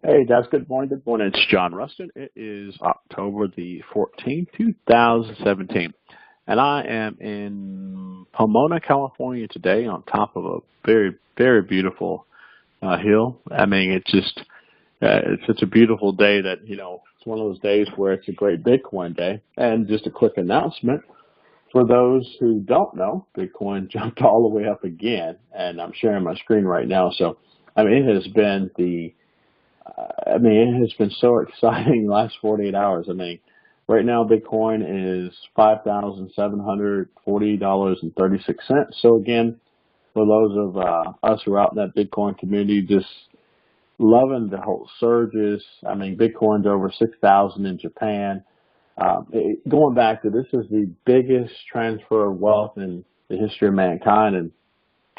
Hey, guys. Good morning. Good morning. It's John Rustin. It is October the 14th, 2017, and I am in Pomona, California today on top of a very, very beautiful hill. I mean, it's such a beautiful day that, it's one of those days where it's a great Bitcoin day. And just a quick announcement for those who don't know, Bitcoin jumped all the way up again, and I'm sharing my screen right now. So, it has been it has been so exciting the last 48 hours. Right now Bitcoin is $5,740.36. So again, for those of us who are out in that Bitcoin community, just loving the whole surges. Bitcoin's over 6,000 in Japan. Going back to this is the biggest transfer of wealth in the history of mankind, and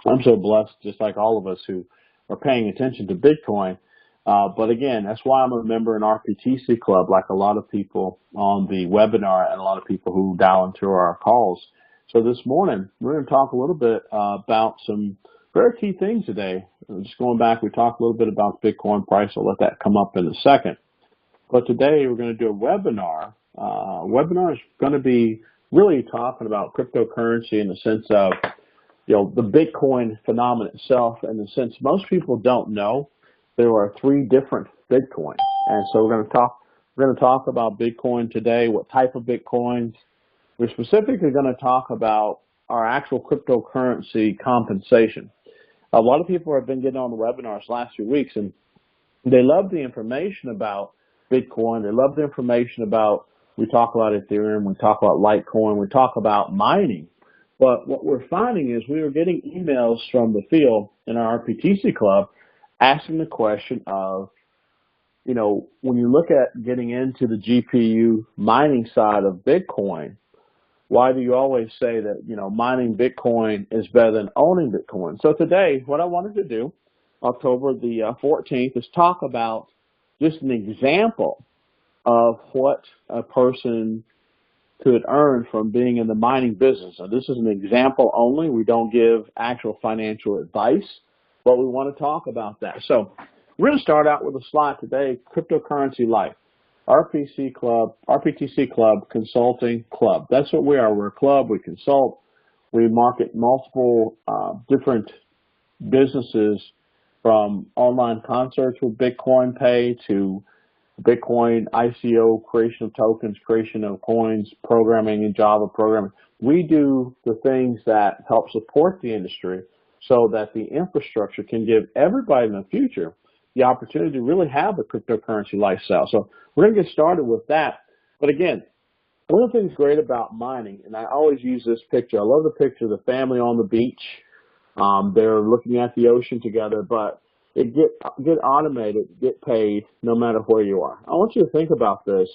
I'm so blessed, just like all of us who are paying attention to Bitcoin. But again, that's why I'm a member in RpctClub, like a lot of people on the webinar and a lot of people who dial into our calls. So this morning, we're going to talk a little bit about some very key things today. Just going back, we talked a little bit about the Bitcoin price. I'll let that come up in a second. But today, we're going to do a webinar. Webinar is going to be really talking about cryptocurrency in the sense of, the Bitcoin phenomenon itself, in the sense most people don't know. There are 3 different Bitcoins, and so we're going to talk about Bitcoin today. What type of Bitcoins? We're specifically going to talk about our actual cryptocurrency compensation. A lot of people have been getting on the webinars last few weeks, and they love the information about Bitcoin. They love the information about. We talk about Ethereum. We talk about Litecoin. We talk about mining. But what we're finding is we are getting emails from the field in our RPTC club asking the question of, when you look at getting into the GPU mining side of Bitcoin, why do you always say that, mining Bitcoin is better than owning Bitcoin? So today, what I wanted to do, October the 14th, is talk about just an example of what a person could earn from being in the mining business. Now, this is an example only. We don't give actual financial advice, but we want to talk about that. So we're going to start out with a slide today, Cryptocurrency Life, RPC Club, RPTC Club Consulting Club. That's what we are. We're a club. We consult. We market multiple different businesses, from online concerts with Bitcoin Pay to Bitcoin ICO, creation of tokens, creation of coins, programming in Java programming. We do the things that help support the industry so that the infrastructure can give everybody in the future the opportunity to really have a cryptocurrency lifestyle. So we're going to get started with that. But again, one of the things great about mining, and I always use this picture. I love the picture of the family on the beach. They're looking at the ocean together, but it get automated, get paid no matter where you are. I want you to think about this.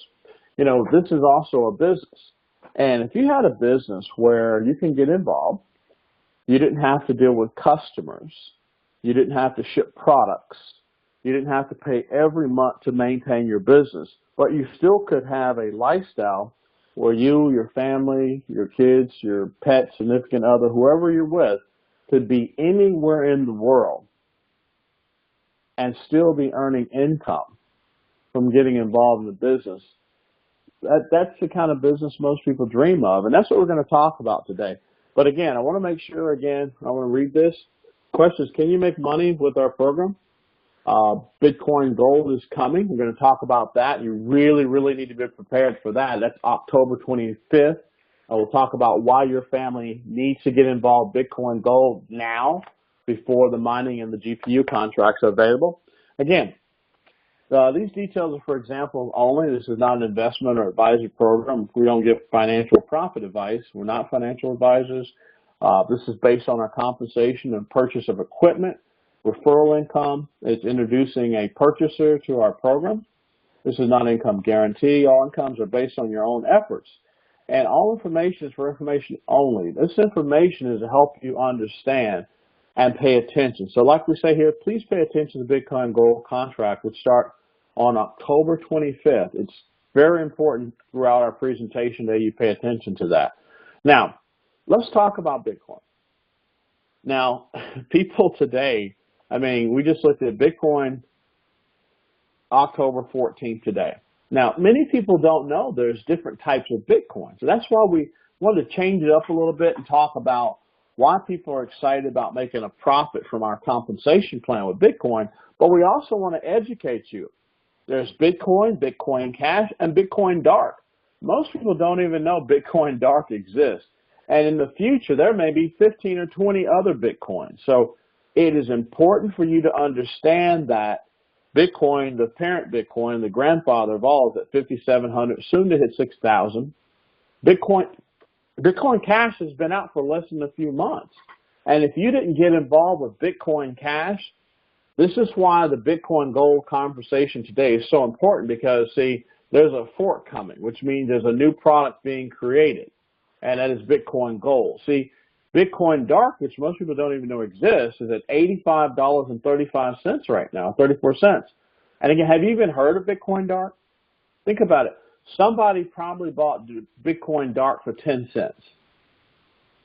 This is also a business. And if you had a business where you can get involved, you didn't have to deal with customers, you didn't have to ship products, you didn't have to pay every month to maintain your business, but you still could have a lifestyle where you, your family, your kids, your pet, significant other, whoever you're with, could be anywhere in the world and still be earning income from getting involved in the business. That's the kind of business most people dream of, and that's what we're going to talk about today. But again, I want to make sure, I want to read this. Question is, can you make money with our program? Bitcoingold is coming. We're going to talk about that. You really, really need to be prepared for that. That's October 25th. We'll talk about why your family needs to get involved Bitcoingold now, before the mining and the GPU contracts are available. Again, these details are for example only. This is not an investment or advisory program. We don't give financial profit advice. We're not financial advisors. This is based on our compensation and purchase of equipment. Referral income is introducing a purchaser to our program. This is not an income guarantee. All incomes are based on your own efforts. And all information is for information only. This information is to help you understand and pay attention. So like we say here, please pay attention to the Bitcoingold contract, which start on October 25th. It's very important throughout our presentation that you pay attention to that. Now, let's talk about Bitcoin. Now, people today, we just looked at Bitcoin October 14th today. Now, many people don't know there's different types of Bitcoin. So that's why we wanted to change it up a little bit and talk about why people are excited about making a profit from our compensation plan with Bitcoin. But we also want to educate you. There's Bitcoin, Bitcoin Cash, and Bitcoin Dark. Most people don't even know Bitcoin Dark exists. And in the future, there may be 15 or 20 other Bitcoins. So it is important for you to understand that Bitcoin, the parent Bitcoin, the grandfather of all, is at 5,700, soon to hit 6,000. Bitcoin Cash has been out for less than a few months. And if you didn't get involved with Bitcoin Cash, this is why the Bitcoingold conversation today is so important, because, see, there's a fork coming, which means there's a new product being created, and that is Bitcoingold. See, Bitcoin Dark, which most people don't even know exists, is at $85.35 right now, 34 cents. And again, have you even heard of Bitcoin Dark? Think about it. Somebody probably bought Bitcoin Dark for 10 cents.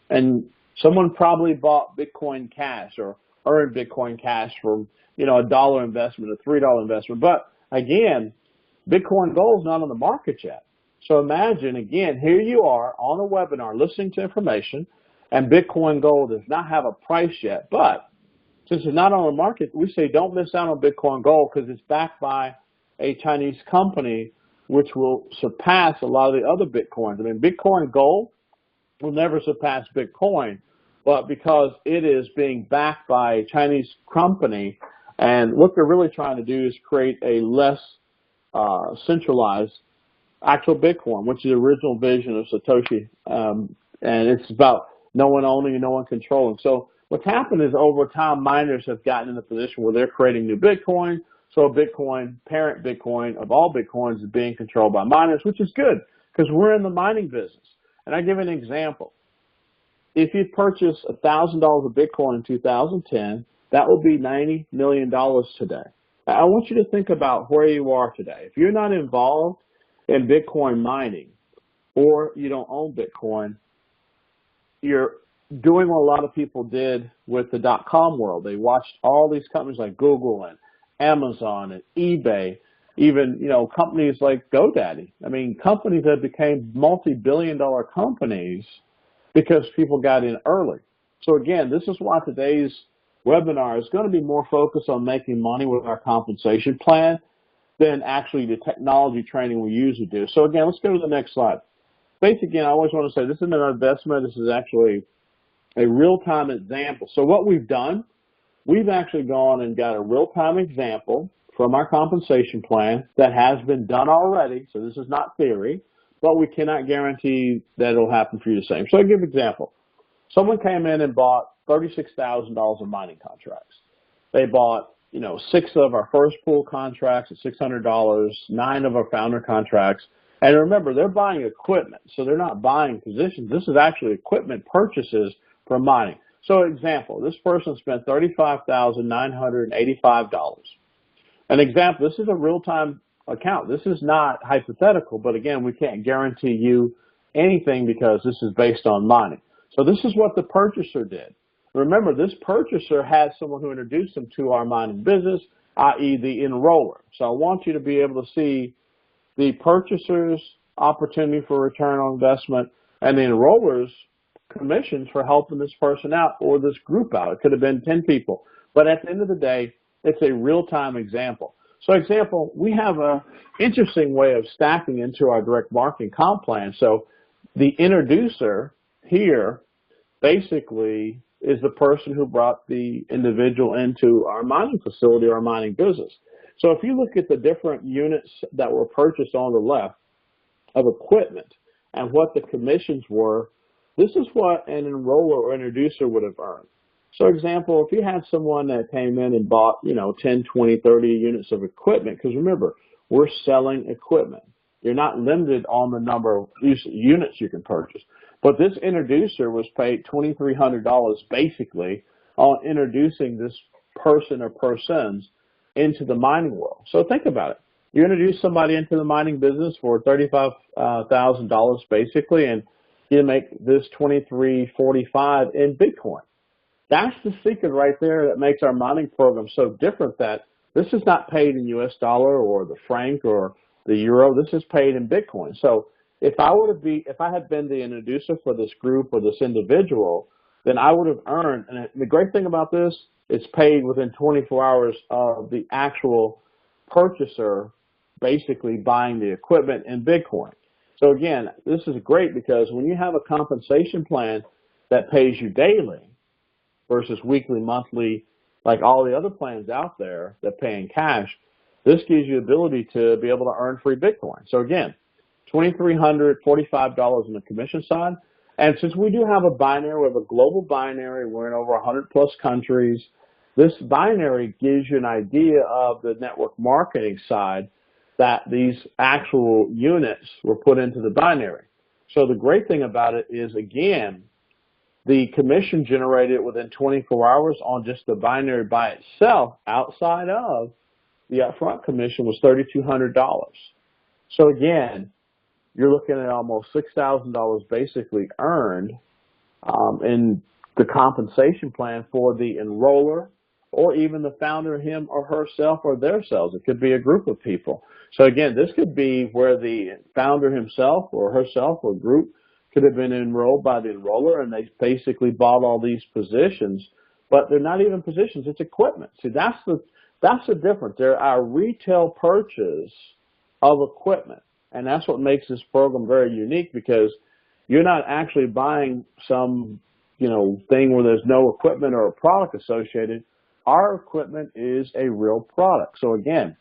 And someone probably bought Bitcoin Cash or earned Bitcoin Cash from, a $1 investment, a $3 investment. But again, Bitcoingold is not on the market yet. So imagine, again, here you are on a webinar listening to information, and Bitcoingold does not have a price yet. But since it's not on the market, we say don't miss out on Bitcoingold, because it's backed by a Chinese company which will surpass a lot of the other Bitcoins. I mean, Bitcoingold will never surpass Bitcoin, but because it is being backed by a Chinese company, and what they're really trying to do is create a less centralized actual Bitcoin, which is the original vision of Satoshi, and it's about no one owning and no one controlling. So what's happened is over time, miners have gotten in a position where they're creating new Bitcoin. So Bitcoin, parent Bitcoin of all Bitcoins, is being controlled by miners, which is good, because we're in the mining business. And I give an example. If you purchase $1,000 of Bitcoin in 2010, that will be $90 million today. I want you to think about where you are today. If you're not involved in Bitcoin mining, or you don't own Bitcoin, you're doing what a lot of people did with the .com world. They watched all these companies like Google and Amazon and eBay, even, companies like GoDaddy. I mean, companies that became multi-billion-dollar companies because people got in early. So again, this is why today's webinar is going to be more focused on making money with our compensation plan than actually the technology training we usually do. So again, let's go to the next slide. Basically, again, I always want to say this isn't an investment. This is actually a real-time example. So what we've done, we've actually gone and got a real-time example from our compensation plan that has been done already. So this is not theory, but we cannot guarantee that it'll happen for you the same. So I'll give an example. Someone came in and bought $36,000 of mining contracts. They bought, 6 of our first pool contracts at $600, 9 of our founder contracts. And remember, they're buying equipment, so they're not buying positions. This is actually equipment purchases for mining. So example, this person spent $35,985. An example, this is a real-time account. This is not hypothetical, but again, we can't guarantee you anything because this is based on mining. So this is what the purchaser did. Remember, this purchaser had someone who introduced them to our mining business, i.e. the enroller. So I want you to be able to see the purchaser's opportunity for return on investment and the enroller's commissions for helping this person out or this group out. It could have been 10 people. But at the end of the day, it's a real-time example. So example, we have an interesting way of stacking into our direct marketing comp plan. So the introducer here basically is the person who brought the individual into our mining facility or our mining business. So if you look at the different units that were purchased on the left of equipment and what the commissions were, this is what an enroller or introducer would have earned. So example, if you had someone that came in and bought, 10, 20, 30 units of equipment, because remember, we're selling equipment. You're not limited on the number of units you can purchase. But this introducer was paid $2,300 basically on introducing this person or persons into the mining world. So think about it. You introduce somebody into the mining business for $35,000 basically, and you make this $2,345 in Bitcoin. That's the secret right there that makes our mining program so different, that This is not paid in US dollar or the franc or the euro. This is paid in Bitcoin. So if I had been the introducer for this group or this individual, then I would have earned, and the great thing about this, it's paid within 24 hours of the actual purchaser basically buying the equipment in Bitcoin. So again, this is great because when you have a compensation plan that pays you daily versus weekly, monthly, like all the other plans out there that pay in cash, this gives you the ability to be able to earn free Bitcoin. So again, $2,345 on the commission side. And since we do have a binary, we have a global binary, we're in over 100 plus countries, this binary gives you an idea of the network marketing side that these actual units were put into the binary. So the great thing about it is, again, the commission generated within 24 hours on just the binary by itself, outside of the upfront commission, was $3,200. So again, you're looking at almost $6,000 basically earned in the compensation plan for the enroller, or even the founder, him or herself or their selves. It could be a group of people. So again, this could be where the founder himself or herself or group could have been enrolled by the enroller, and they basically bought all these positions, but they're not even positions, it's equipment. See, that's the difference. They're our retail purchase of equipment, and that's what makes this program very unique, because you're not actually buying some, thing where there's no equipment or a product associated. Our equipment is a real product. So again,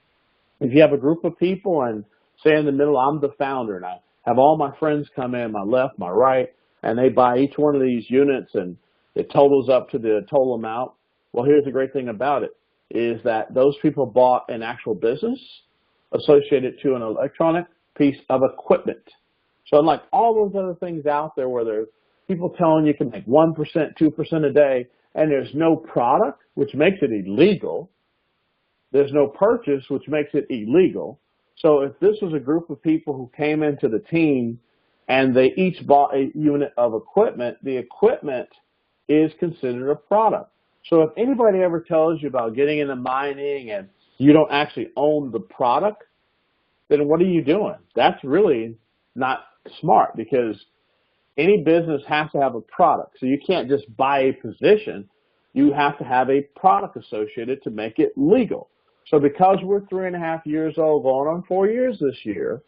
if you have a group of people and say in the middle, I'm the founder, and I have all my friends come in, my left, my right, and they buy each one of these units and it totals up to the total amount. Well, here's the great thing about it, is that those people bought an actual business associated to an electronic piece of equipment. So unlike all those other things out there where there's people telling you can make 1%, 2% a day, and there's no product, which makes it illegal. There's no purchase, which makes it illegal. So if this was a group of people who came into the team and they each bought a unit of equipment, the equipment is considered a product. So if anybody ever tells you about getting into mining and you don't actually own the product, then what are you doing? That's really not smart, because any business has to have a product. So you can't just buy a position. You have to have a product associated to make it legal. So because we're 3.5 years old, going on 4 years this year,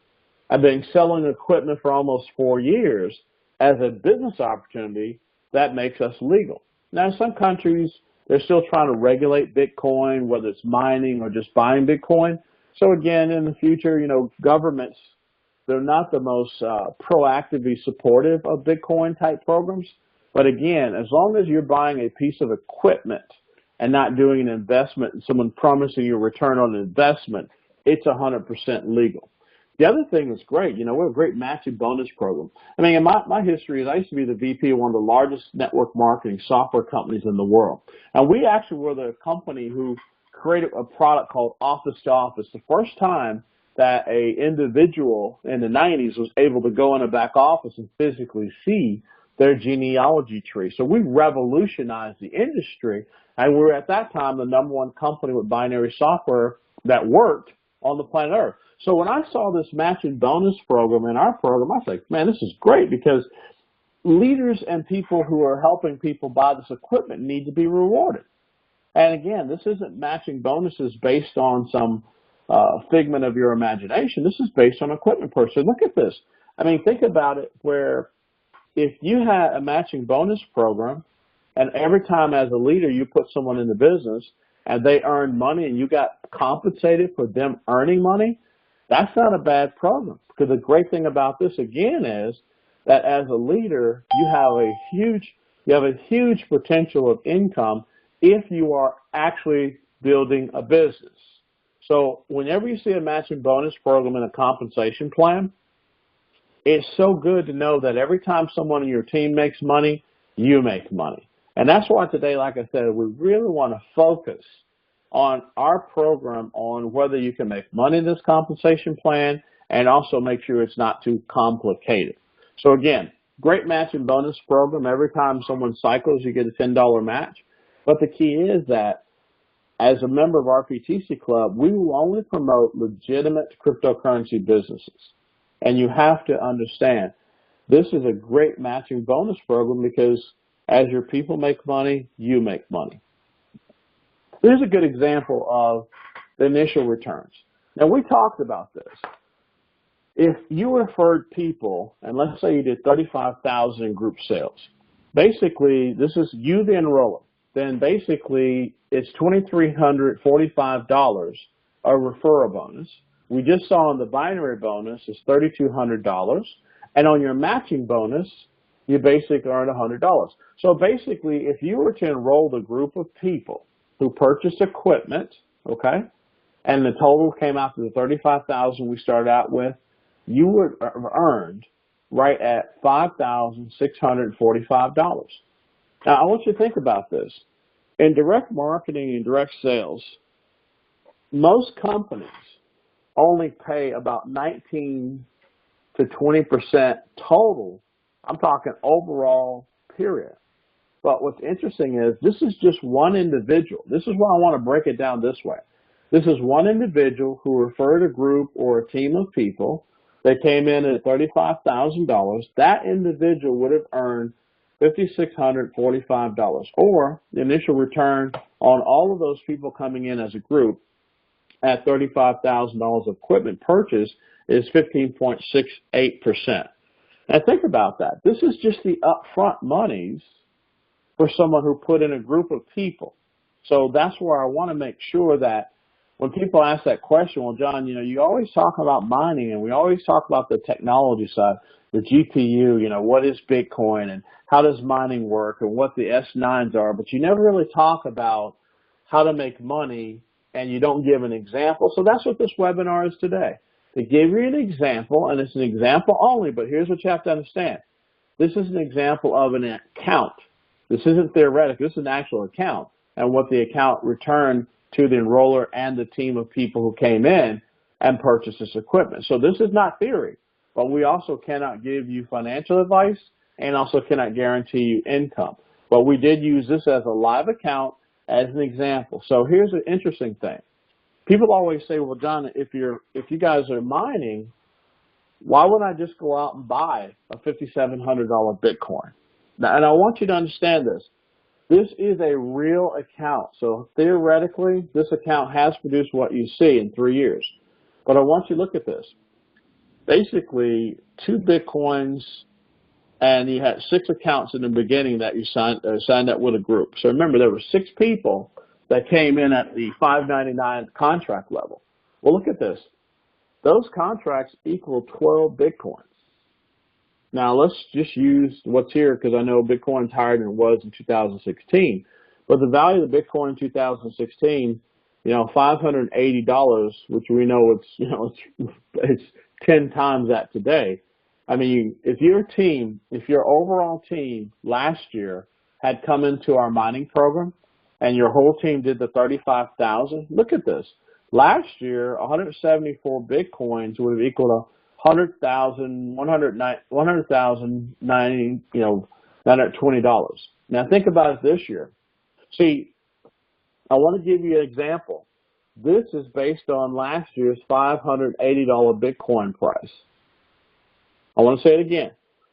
I've been selling equipment for almost 4 years as a business opportunity that makes us legal. Now, in some countries, they're still trying to regulate Bitcoin, whether it's mining or just buying Bitcoin. So again, in the future, governments, they're not the most proactively supportive of Bitcoin type programs. But again, as long as you're buying a piece of equipment and not doing an investment and someone promising you a return on investment, it's 100% legal. The other thing that's great, we have a great matching bonus program. I mean, in my history is I used to be the VP of one of the largest network marketing software companies in the world. And we actually were the company who created a product called Office to Office. The first time that a individual in the 90s was able to go in a back office and physically see their genealogy tree. So we revolutionized the industry, and we were at that time the #1 company with binary software that worked on the planet Earth. So when I saw this matching bonus program in our program, I was like, man, this is great, because leaders and people who are helping people buy this equipment need to be rewarded. And again, this isn't matching bonuses based on some figment of your imagination. This is based on equipment purchase. Look at this. I mean, think about it, where if you had a matching bonus program, and every time as a leader you put someone in the business and they earned money and you got compensated for them earning money, that's not a bad program. Because the great thing about this, again, is that as a leader, you have a huge potential of income if you are actually building a business. So whenever you see a matching bonus program in a compensation plan, it's so good to know that every time someone in your team makes money, you make money. And that's why today, like I said, we really want to focus on our program on whether you can make money in this compensation plan, and also make sure it's not too complicated. So again, great matching bonus program. Every time someone cycles, you get a $10 match. But the key is that as a member of RPTC Club, we will only promote legitimate cryptocurrency businesses. And you have to understand, this is a great matching bonus program because as your people make money, you make money. Here's a good example of the initial returns. Now, we talked about this. If you referred people, and let's say you did 35,000 in group sales, basically, this is you, the enroller. Then basically, it's $2,345 a referral bonus. We just saw on the binary bonus is $3,200. And on your matching bonus, you basically earn $100. So basically, if you were to enroll the group of people who purchased equipment, okay, and the total came out to the $35,000 we started out with, you would have earned right at $5,645. Now, I want you to think about this. In direct marketing and direct sales, most companies only pay about 19 to 20% total. I'm talking overall, period. But what's interesting is this is just one individual. This is why I want to break it down this way. This is one individual who referred a group or a team of people. They came in at $35,000. That individual would have earned $5,645, or the initial return on all of those people coming in as a group at $35,000 of equipment purchase is 15.68%. Now think about that. This is just the upfront monies for someone who put in a group of people. So that's where I want to make sure that when people ask that question, well, John, you always talk about mining and we always talk about the technology side, the GPU, what is Bitcoin and how does mining work and what the S9s are, but you never really talk about how to make money and you don't give an example. So that's what this webinar is today, to give you an example, and it's an example only, but here's what you have to understand. This is an example of an account. This isn't theoretical. This is an actual account and what the account returned to the enroller and the team of people who came in and purchased this equipment. So this is not theory, but we also cannot give you financial advice and also cannot guarantee you income. But we did use this as a live account as an example. So here's an interesting thing. People always say, well, John, if you guys are mining, why wouldn't I just go out and buy a $5,700 Bitcoin? Now, and I want you to understand this. This is a real account. So theoretically, this account has produced what you see in 3 years. But I want you to look at this. Basically, 2 Bitcoins, and you had 6 accounts in the beginning that you signed up with a group. So remember, there were 6 people that came in at the $599 contract level. Well, look at this. Those contracts equal 12 Bitcoins. Now, let's just use what's here because I know Bitcoin's higher than it was in 2016. But the value of the Bitcoin in 2016, $580, which we know it's 10 times that today. I mean, if your overall team last year had come into our mining program and your whole team did the 35,000, look at this. Last year, 174 Bitcoins would have equaled $920. Now think about it this year. See, I want to give you an example. This is based on last year's $580 Bitcoin price. I want to say it again.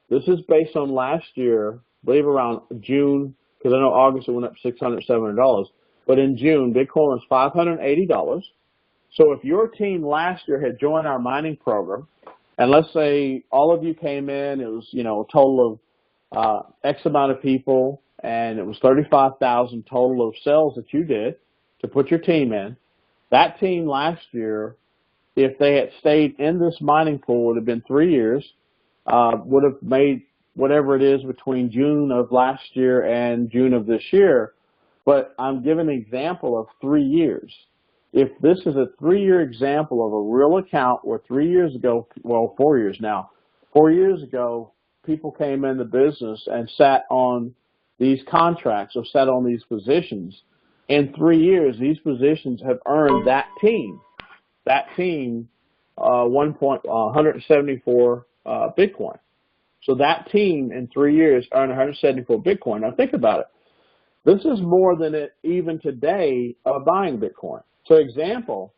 This is based on last year, I believe around June, because I know August it went up $600, $700. But in June, Bitcoin was $580. So if your team last year had joined our mining program, and let's say all of you came in, it was, a total of X amount of people, and it was 35,000 total of sales that you did to put your team in. That team last year, if they had stayed in this mining pool, would have been 3 years, would have made whatever it is between June of last year and June of this year. But I'm giving an example of 3 years. If this is a 3-year example of a real account where 3 years ago, well, 4 years now, 4 years ago, people came in the business and sat on these contracts or sat on these positions. In 3 years, these positions have earned that team 174 Bitcoin. So that team in 3 years earned 174 Bitcoin. Now think about it. This is more than it even today of buying Bitcoin. So example,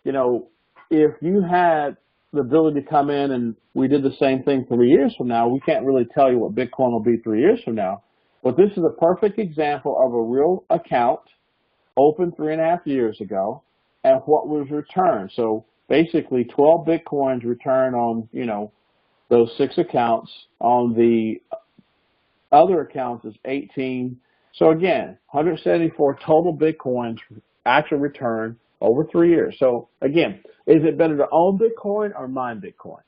you know, if you had the ability to come in and we did the same thing 3 years from now, we can't really tell you what Bitcoin will be 3 years from now. But this is a perfect example of a real account opened 3.5 years ago and what was returned. So basically 12 Bitcoins returned on, you know, those 6 accounts. On the other accounts is 18. So again, 174 total Bitcoins actual return over 3 years. So again, is it better to own Bitcoin or mine Bitcoin?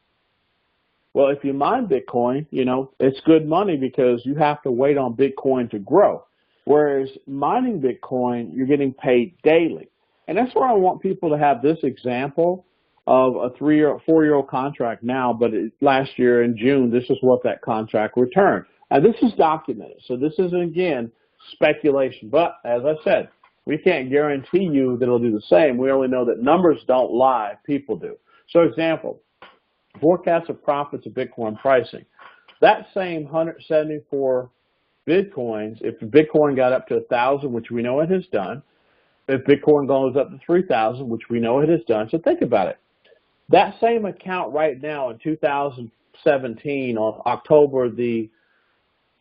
Well, if you mine Bitcoin, you know, it's good money because you have to wait on Bitcoin to grow. Whereas mining Bitcoin, you're getting paid daily. And that's why I want people to have this example of a 4-year-old contract now, but last year in June, this is what that contract returned. And this is documented. So this isn't, again, speculation. But as I said, we can't guarantee you that it'll do the same. We only know that numbers don't lie, people do. So example, forecast of profits of Bitcoin pricing. That same 174 Bitcoins, if Bitcoin got up to 1,000, which we know it has done, if Bitcoin goes up to 3,000, which we know it has done, so think about it. That same account right now in 2017 on October the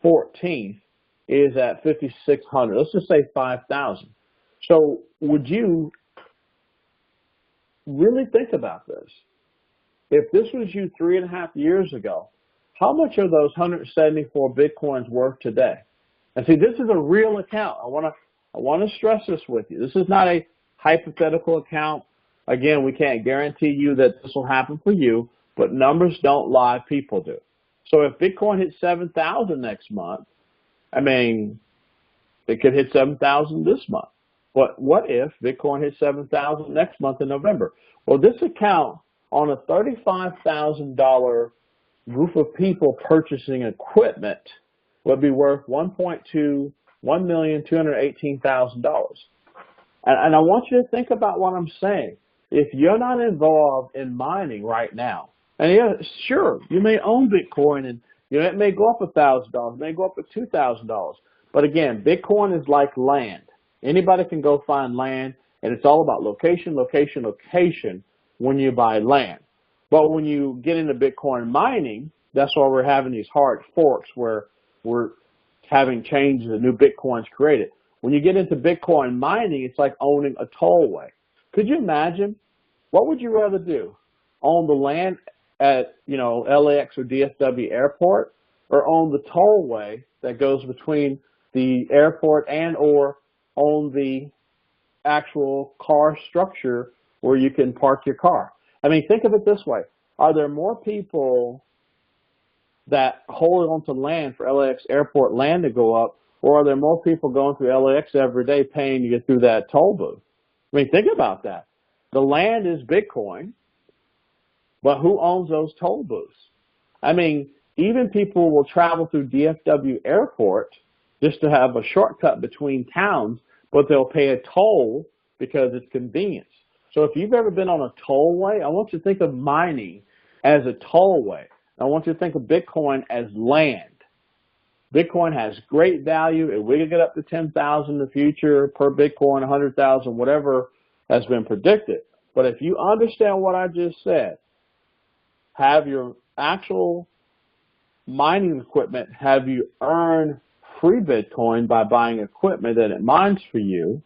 14th is at 5,600. Let's just say 5,000. So would you really think about this? If this was you 3.5 years ago, how much are those 174 Bitcoins worth today? And see, this is a real account. I want to stress this with you. This is not a hypothetical account. Again, we can't guarantee you that this will happen for you, but numbers don't lie, people do. So if Bitcoin hits 7,000 next month, I mean, it could hit 7,000 this month. But what if Bitcoin hits 7,000 next month in November? Well, this account on a $35,000 group of people purchasing equipment would be worth $1,218,000. And I want you to think about what I'm saying. If you're not involved in mining right now, and yeah, sure, you may own Bitcoin and you know, it may go up $1,000, it may go up to $2,000. But again, Bitcoin is like land. Anybody can go find land, and it's all about location, location, location when you buy land. But when you get into Bitcoin mining, that's why we're having these hard forks where we're having changes and new Bitcoins created. When you get into Bitcoin mining, it's like owning a tollway. Could you imagine? What would you rather do? Own the land at, you know, LAX or DFW airport, or own the tollway that goes between the airport and or own the actual car structure where you can park your car? I mean, think of it this way. Are there more people that hold on to land for LAX airport land to go up, or are there more people going through LAX every day paying to get through that toll booth? I mean, think about that. The land is Bitcoin, but who owns those toll booths? I mean, even people will travel through DFW airport just to have a shortcut between towns, but they'll pay a toll because it's convenience. So if you've ever been on a tollway, I want you to think of mining as a tollway. I want you to think of Bitcoin as land. Bitcoin has great value. If we could get up to 10,000 in the future per Bitcoin, 100,000, whatever has been predicted. But if you understand what I just said, have your actual mining equipment, have you earn free Bitcoin by buying equipment that it mines for you,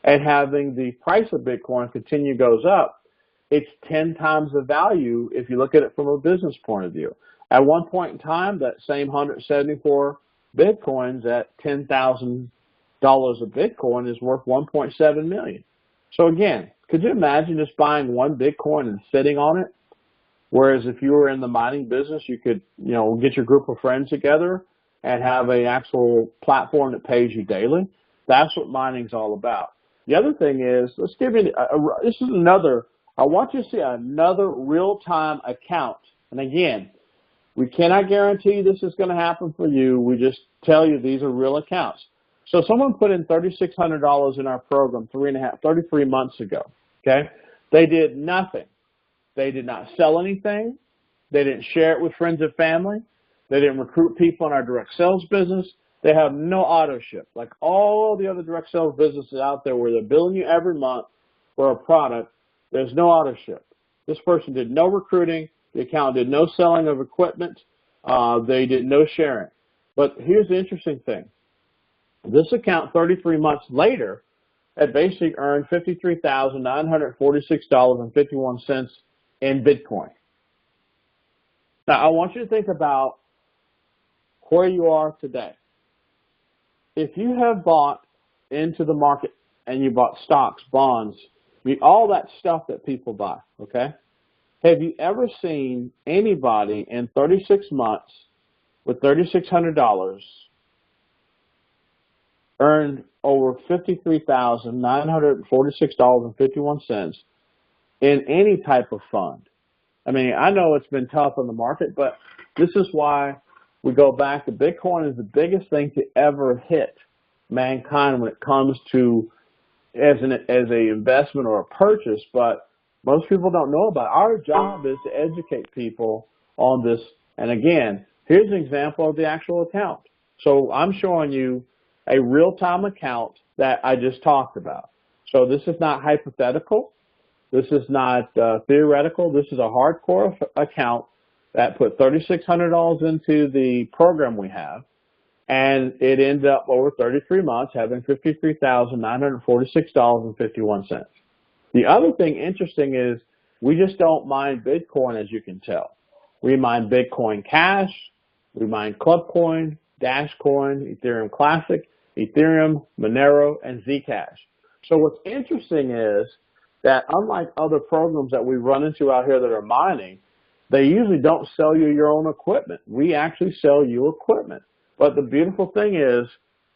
and having the price of Bitcoin continue goes up, it's 10 times the value if you look at it from a business point of view. At one point in time, that same 174 Bitcoins at $10,000 a Bitcoin is worth $1.7 million. So again, could you imagine just buying one Bitcoin and sitting on it? Whereas if you were in the mining business, you could, you know, get your group of friends together and have an actual platform that pays you daily. That's what mining's all about. The other thing is, let's give you, this is another, I want you to see another real-time account. And again, we cannot guarantee this is going to happen for you. We just tell you these are real accounts. So someone put in $3,600 in our program 33 months ago, okay? They did nothing. They did not sell anything. They didn't share it with friends and family. They didn't recruit people in our direct sales business. They have no auto ship. Like all the other direct sales businesses out there where they're billing you every month for a product, there's no auto ship. This person did no recruiting. The account did no selling of equipment. They did no sharing. But here's the interesting thing. This account 33 months later had basically earned $53,946.51 in Bitcoin. Now, I want you to think about where you are today. If you have bought into the market and you bought stocks, bonds, all that stuff that people buy, okay? Have you ever seen anybody in 36 months with $3,600 earn over $53,946.51 in any type of fund? I mean, I know it's been tough on the market, but this is why we go back to Bitcoin is the biggest thing to ever hit mankind when it comes to as an investment or a purchase, but most people don't know about it. Our job is to educate people on this. And again, here's an example of the actual account. So I'm showing you a real-time account that I just talked about. So this is not hypothetical. This is not theoretical. This is a hardcore account that put $3,600 into the program we have, and it ended up over 33 months having $53,946.51. The other thing interesting is we just don't mine Bitcoin, as you can tell. We mine Bitcoin Cash, we mine Clubcoin, Dashcoin, Ethereum Classic, Ethereum, Monero, and Zcash. So what's interesting is that unlike other programs that we run into out here that are mining, they usually don't sell you your own equipment. We actually sell you equipment. But the beautiful thing is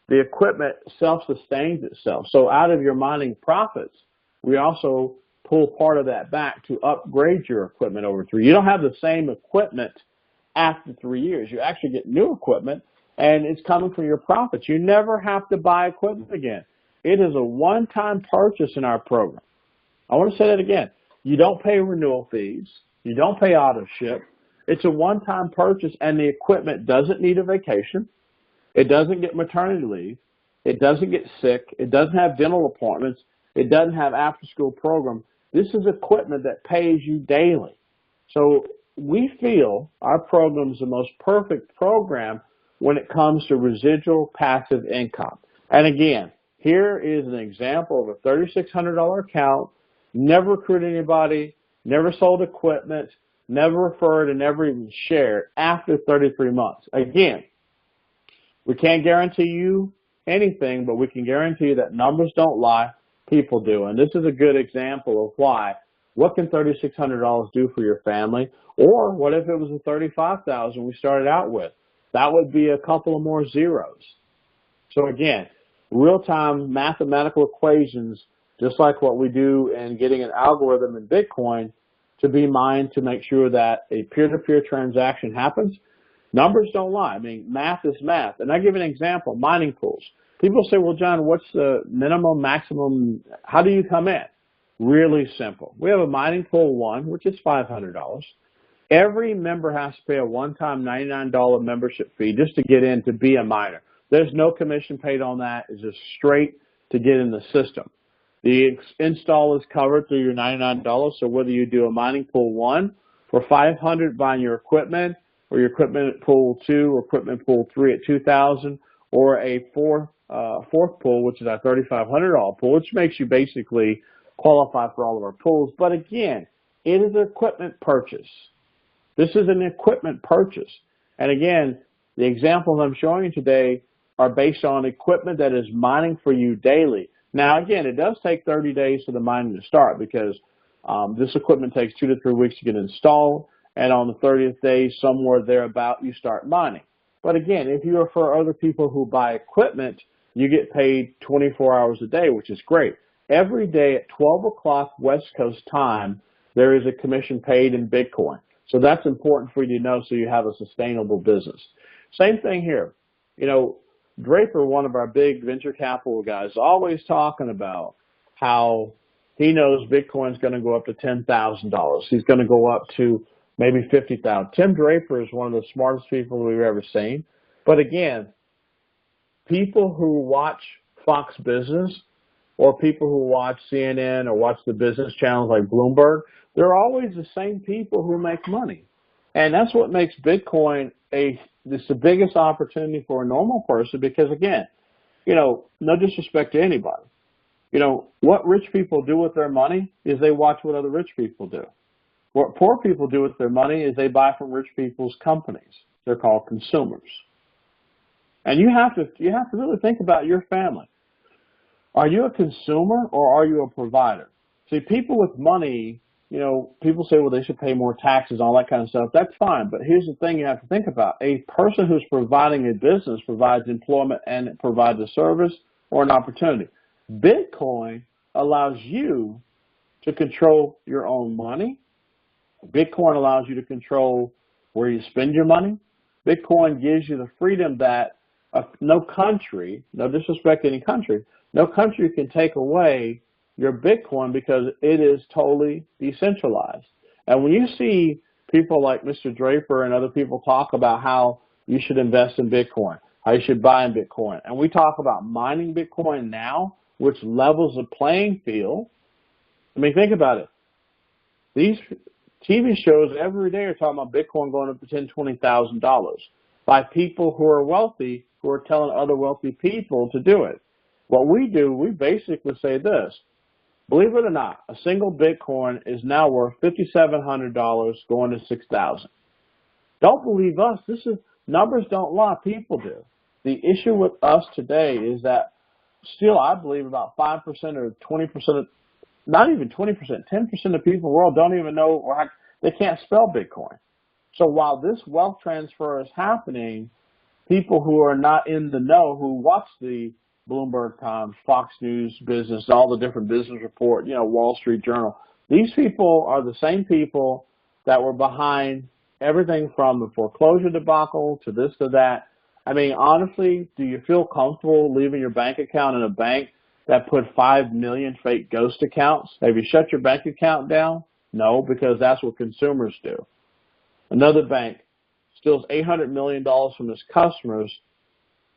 the equipment self-sustains itself. So out of your mining profits, we also pull part of that back to upgrade your equipment over 3 years. You don't have the same equipment after 3 years. You actually get new equipment, and it's coming from your profits. You never have to buy equipment again. It is a one-time purchase in our program. I want to say that again. You don't pay renewal fees. You don't pay auto ship. It's a one-time purchase, and the equipment doesn't need a vacation. It doesn't get maternity leave. It doesn't get sick. It doesn't have dental appointments. It doesn't have after-school program. This is equipment that pays you daily. So we feel our program is the most perfect program when it comes to residual passive income. And again, here is an example of a $3,600 account, never recruited anybody, never sold equipment, never referred, and never even shared after 33 months. Again, we can't guarantee you anything, but we can guarantee you that numbers don't lie, people do. And this is a good example of why. What can $3,600 do for your family? Or what if it was the $35,000 we started out with? That would be a couple of more zeros. So again, real-time mathematical equations, just like what we do in getting an algorithm in Bitcoin to be mined to make sure that a peer-to-peer transaction happens. Numbers don't lie. I mean, math is math. And I give an example, mining pools. People say, well, John, what's the minimum, maximum? How do you come in? Really simple. We have a mining pool 1, which is $500. Every member has to pay a one-time $99 membership fee just to get in to be a miner. There's no commission paid on that. It's just straight to get in the system. The install is covered through your $99, so whether you do a mining pool 1 for $500 buying your equipment, or your equipment pool 2 or equipment pool 3 at $2,000, or a fourth pool, which is our $3,500 pool, which makes you basically qualify for all of our pools. But again, it is an equipment purchase. This is an equipment purchase. And again, the examples I'm showing you today are based on equipment that is mining for you daily. Now, again, it does take 30 days for the mining to start because this equipment takes 2 to 3 weeks to get installed, and on the 30th day, somewhere thereabout, you start mining. But again, if you refer other people who buy equipment, you get paid 24 hours a day, which is great. Every day at 12 o'clock West Coast time, there is a commission paid in Bitcoin. So that's important for you to know so you have a sustainable business. Same thing here. You know, Draper, one of our big venture capital guys, always talking about how he knows Bitcoin's going to go up to $10,000. He's going to go up to maybe $50,000. Tim Draper is one of the smartest people we've ever seen. But again, people who watch Fox Business or people who watch CNN or watch the business channels like Bloomberg, they're always the same people who make money. And that's what makes Bitcoin it's the biggest opportunity for a normal person because, again, no disrespect to anybody. What rich people do with their money is they watch what other rich people do. What poor people do with their money is they buy from rich people's companies. They're called consumers. And you have to really think about your family. Are you a consumer or are you a provider? See, people with money, people say, well, they should pay more taxes, all that kind of stuff. That's fine. But here's the thing you have to think about. A person who's providing a business provides employment and it provides a service or an opportunity. Bitcoin allows you to control your own money. Bitcoin allows you to control where you spend your money. Bitcoin gives you the freedom that no country, no disrespect to any country, no country can take away your Bitcoin because it is totally decentralized. And when you see people like Mr. Draper and other people talk about how you should invest in Bitcoin, how you should buy in Bitcoin, and we talk about mining Bitcoin now, which levels the playing field. I mean, think about it. These TV shows every day are talking about Bitcoin going up to $10,000, $20,000 by people who are wealthy, who are telling other wealthy people to do it. What we do, we basically say this. Believe it or not, a single Bitcoin is now worth $5,700 going to $6,000. Don't believe us. Numbers don't lie. People do. The issue with us today is that still, I believe about 5% or 20%, not even 20%, 10% of people in the world don't even know or they can't spell Bitcoin. So while this wealth transfer is happening, people who are not in the know, who watch the Bloomberg Times, Fox News Business, all the different business report, Wall Street Journal, these people are the same people that were behind everything from the foreclosure debacle to this to that. I mean, honestly, do you feel comfortable leaving your bank account in a bank that put 5 million fake ghost accounts? Have you shut your bank account down? No, because that's what consumers do. Another bank steals $800 million from its customers.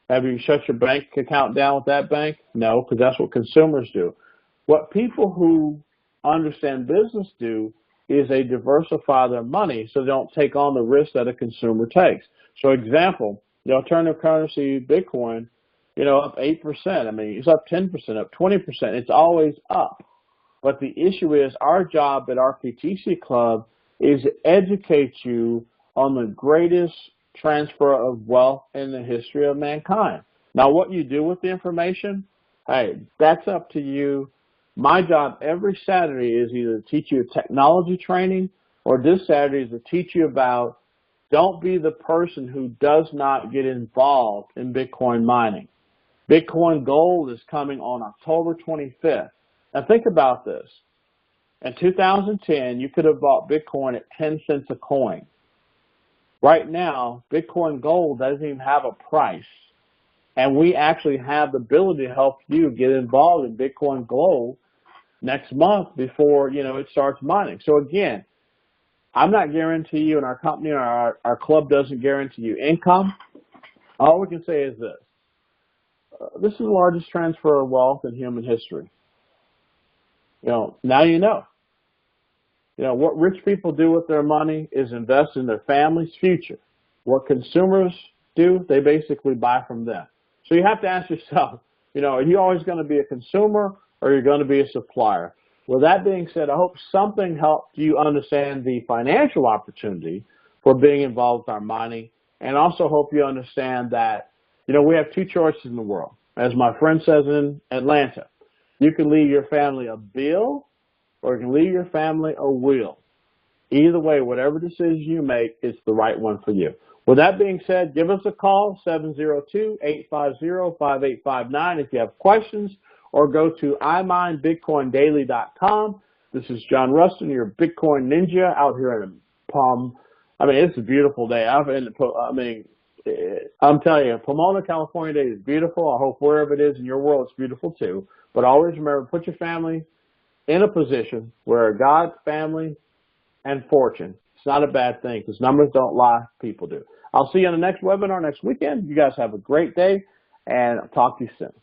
Have you shut your bank account down with that bank? No, because that's what consumers do. What people who understand business do is they diversify their money so they don't take on the risk that a consumer takes. So example, the alternative currency, Bitcoin, up 8%. I mean, it's up 10%, up 20%. It's always up. But the issue is our job at RpctClub is to educate you on the greatest transfer of wealth in the history of mankind. Now, what you do with the information, hey, that's up to you. My job every Saturday is either to teach you a technology training or this Saturday is to teach you about don't be the person who does not get involved in Bitcoin mining. Bitcoingold is coming on October 25th. Now think about this. In 2010, you could have bought Bitcoin at 10 cents a coin. Right now, Bitcoingold doesn't even have a price. And we actually have the ability to help you get involved in Bitcoingold next month before, it starts mining. So again, I'm not guaranteeing you, and our company or our club doesn't guarantee you income. All we can say is this. This is the largest transfer of wealth in human history. Now you know. What rich people do with their money is invest in their family's future. What consumers do, they basically buy from them. So you have to ask yourself, are you always going to be a consumer or are you going to be a supplier? With that being said, I hope something helped you understand the financial opportunity for being involved with our mining, and also hope you understand that, we have two choices in the world. As my friend says in Atlanta, you can leave your family a bill or you can leave your family a will. Either way, whatever decision you make, it's the right one for you. With that being said, give us a call, 702-850-5859 if you have questions, or go to imindbitcoindaily.com. This is John Rustin, your Bitcoin ninja out here in Palm. I mean, it's a beautiful day. I'm telling you, Pomona, California day is beautiful. I hope wherever it is in your world, it's beautiful too. But always remember, put your family in a position where God, family, and fortune. It's not a bad thing because numbers don't lie, people do. I'll see you on the next webinar next weekend. You guys have a great day. and I'll talk to you soon.